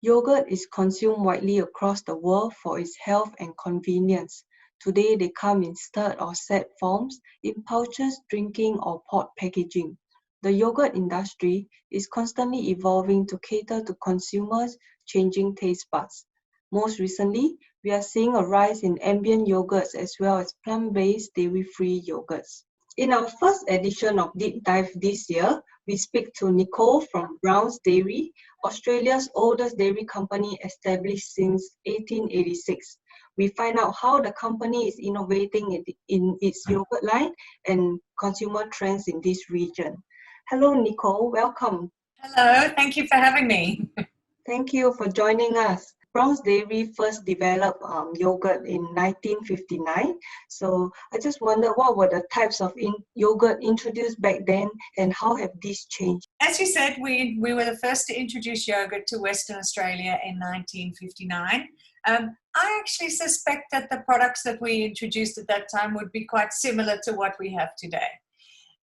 Yogurt is consumed widely across the world for its health and convenience. Today, they come in stirred or set forms, in pouches, drinking, or pot packaging. The yogurt industry is constantly evolving to cater to consumers' changing taste buds. Most recently, we are seeing a rise in ambient yogurts as well as plant-based dairy-free yogurts. In our first edition of Deep Dive this year, we speak to Nicole from Brown's Dairy, Australia's oldest dairy company established since 1886. We find out how the company is innovating in its yogurt line and consumer trends in this region. Hello, Nicole. Welcome. Hello. Thank you for having me. Thank you for joining us. Brown's Dairy first developed yogurt in 1959. So I just wonder what were the types of yogurt introduced back then and how have these changed? As you said, we were the first to introduce yogurt to Western Australia in 1959. I actually suspect that the products that we introduced at that time would be quite similar to what we have today.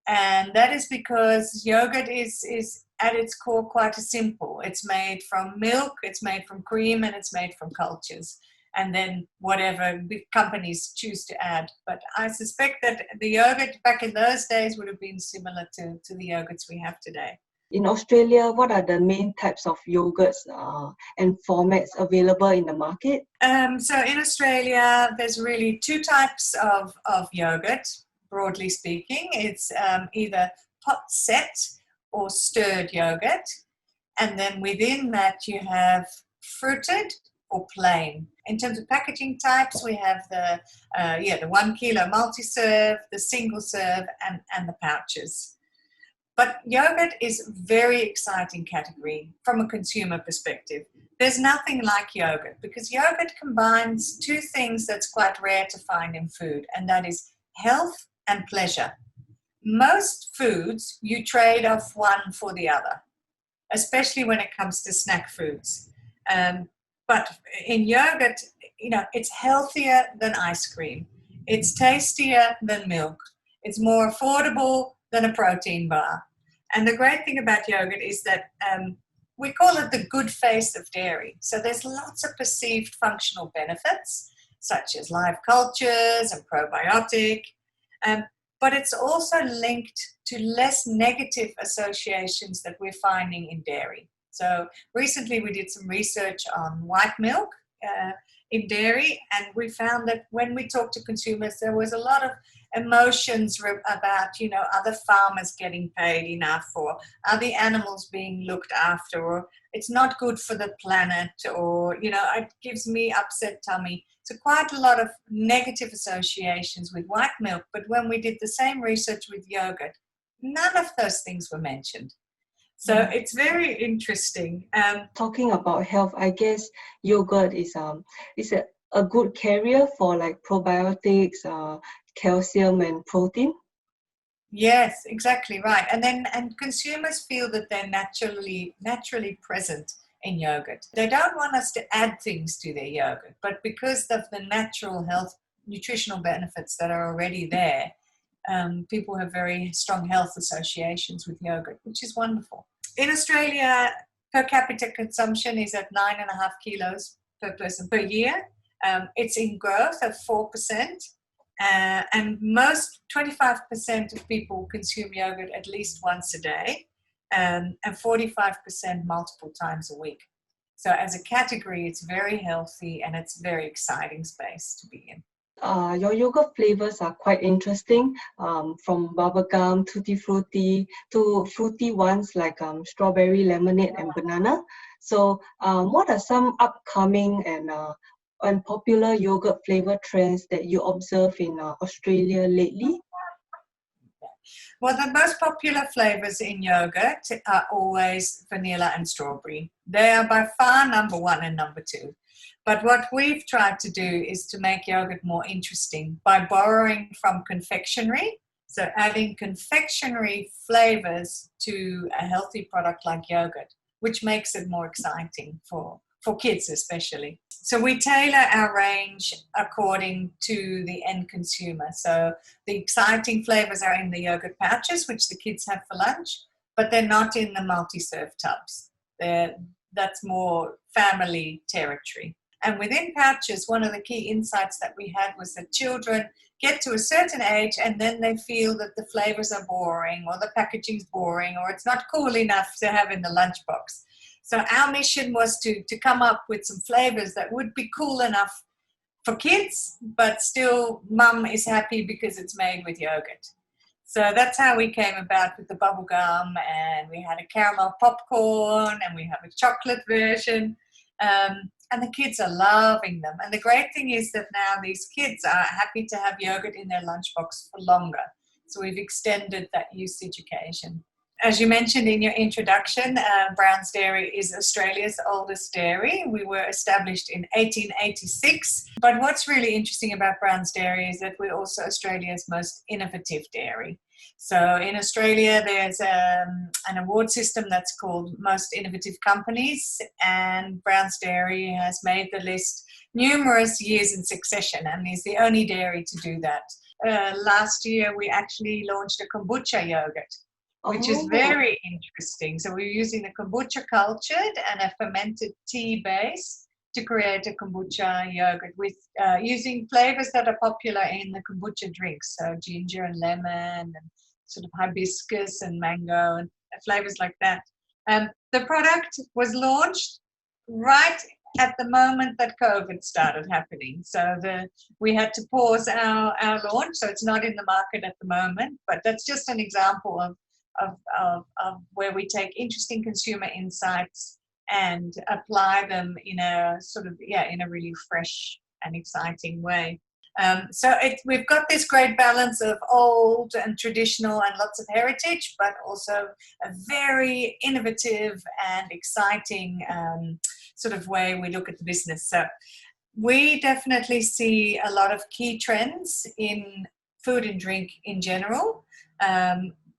And that is because yogurt is at its core quite simple. It's made from milk, it's made from cream, and it's made from cultures. And then whatever the companies choose to add. But I suspect that the yogurt back in those days would have been similar to the yogurts we have today. In Australia, what are the main types of yogurts and formats available in the market? So in Australia, there's really two types of yogurt. Broadly speaking, it's either pot set or stirred yogurt, and then within that you have fruited or plain. In terms of packaging types, we have the 1 kilo multi-serve, the single serve, and the pouches. But yogurt is a very exciting category from a consumer perspective. There's nothing like yogurt because yogurt combines two things that's quite rare to find in food, and that is health and pleasure. Most foods you trade off one for the other, especially when it comes to snack foods. But in yogurt, it's healthier than ice cream. It's tastier than milk. It's more affordable than a protein bar. And the great thing about yogurt is that we call it the good face of dairy. So there's lots of perceived functional benefits, such as live cultures and probiotic. But it's also linked to less negative associations that we're finding in dairy. So recently we did some research on white milk in dairy, and we found that when we talked to consumers, there was a lot of emotions about, are the farmers getting paid enough, or are the animals being looked after, or it's not good for the planet, or, it gives me upset tummy. So quite a lot of negative associations with white milk, but when we did the same research with yogurt, none of those things were mentioned. So it's very interesting. Talking about health, I guess yogurt is a good carrier for like probiotics, calcium and protein. Yes, exactly right. And consumers feel that they're naturally present in yogurt. They don't want us to add things to their yogurt, but because of the natural health, nutritional benefits that are already there, people have very strong health associations with yogurt, which is wonderful. In Australia, per capita consumption is at 9.5 kilos per person per year. It's in growth of 4%. And most 25% of people consume yogurt at least once a day, and 45% multiple times a week. So as a category, it's very healthy and it's a very exciting space to be in. Your yogurt flavors are quite interesting, from bubblegum, tutti frutti, to fruity ones like strawberry, lemonade, and banana. So what are some upcoming and popular yogurt flavor trends that you observe in Australia lately? Well, the most popular flavors in yogurt are always vanilla and strawberry. They are by far number one and number two. But what we've tried to do is to make yogurt more interesting by borrowing from confectionery. So adding confectionery flavors to a healthy product like yogurt, which makes it more exciting for for kids especially. So we tailor our range according to the end consumer. So the exciting flavors are in the yogurt pouches, which the kids have for lunch, but they're not in the multi-serve tubs. That's more family territory. And within pouches, one of the key insights that we had was that children get to a certain age and then they feel that the flavors are boring or the packaging's boring or it's not cool enough to have in the lunchbox. So our mission was to come up with some flavors that would be cool enough for kids, but still mum is happy because it's made with yogurt. So that's how we came about with the bubble gum, and we had a caramel popcorn, and we have a chocolate version. And the kids are loving them. And the great thing is that now these kids are happy to have yogurt in their lunchbox for longer. So we've extended that usage occasion. As you mentioned in your introduction, Brown's Dairy is Australia's oldest dairy. We were established in 1886. But what's really interesting about Brown's Dairy is that we're also Australia's most innovative dairy. So in Australia, there's an award system that's called Most Innovative Companies, and Brown's Dairy has made the list numerous years in succession and is the only dairy to do that. Last year, we actually launched a kombucha yogurt, which is very interesting. So we're using the kombucha cultured and a fermented tea base to create a kombucha yogurt with using flavors that are popular in the kombucha drinks. So ginger and lemon and sort of hibiscus and mango and flavors like that. The product was launched right at the moment that COVID started happening. So we had to pause our launch. So it's not in the market at the moment, but that's just an example of where we take interesting consumer insights and apply them in a really fresh and exciting way. So we've got this great balance of old and traditional and lots of heritage, but also a very innovative and exciting sort of way we look at the business. So we definitely see a lot of key trends in food and drink in general.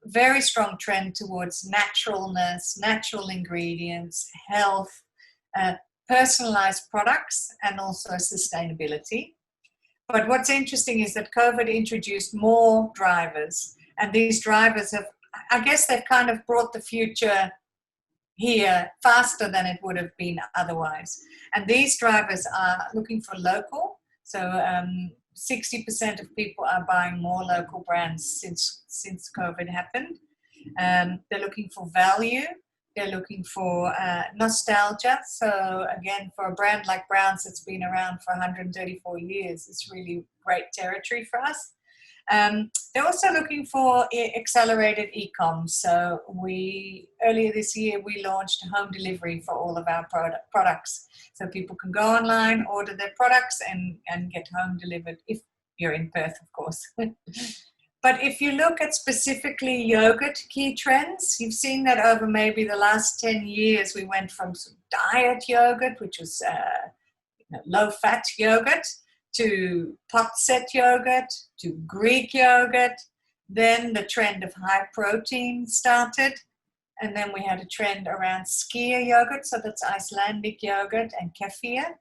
Very strong trend towards naturalness, natural ingredients, health, personalized products, and also sustainability. But what's interesting is that COVID introduced more drivers, and these drivers they've kind of brought the future here faster than it would have been otherwise. And these drivers are looking for local. So 60% of people are buying more local brands since COVID happened. They're looking for value. They're looking for nostalgia. So again, for a brand like Brown's that's been around for 134 years, it's really great territory for us. They're also looking for accelerated e-com. So earlier this year, we launched home delivery for all of our products. So people can go online, order their products and get home delivered if you're in Perth, of course. But if you look at specifically yogurt key trends, you've seen that over maybe the last 10 years, we went from diet yogurt, which was low-fat yogurt, to pot-set yogurt, to Greek yogurt. Then the trend of high protein started. And then we had a trend around skyr yogurt, so that's Icelandic yogurt, and kefir,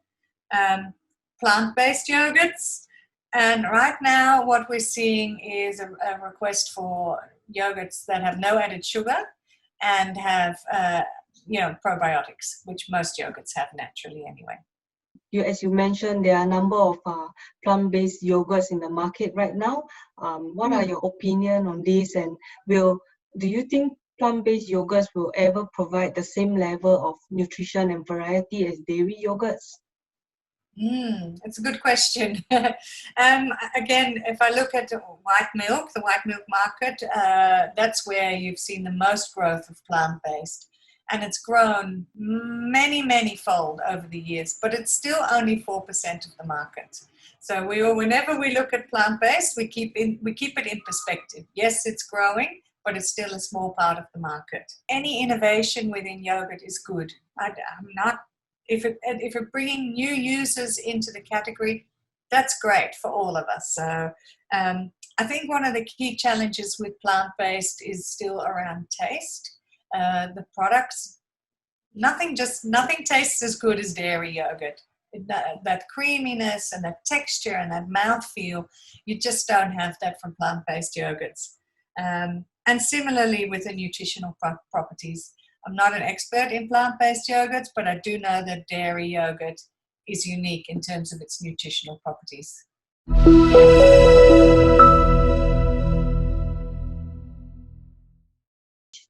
plant-based yogurts. And right now what we're seeing is a request for yogurts that have no added sugar and have probiotics, which most yogurts have naturally anyway. As you mentioned, there are a number of plant-based yogurts in the market right now. What are your opinion on this? And do you think plant-based yogurts will ever provide the same level of nutrition and variety as dairy yogurts? That's a good question. Again, if I look at white milk, the white milk market, that's where you've seen the most growth of plant-based. And it's grown many, many fold over the years, but it's still only 4% of the market. So whenever we look at plant-based, we keep it in perspective. Yes, it's growing, but it's still a small part of the market. Any innovation within yogurt is good. If you're bringing new users into the category, that's great for all of us. So I think one of the key challenges with plant-based is still around taste. The products Nothing tastes as good as dairy yogurt. That creaminess and that texture and that mouthfeel, you just don't have that from plant-based yogurts. And similarly with the nutritional properties. I'm not an expert in plant-based yogurts, but I do know that dairy yogurt is unique in terms of its nutritional properties.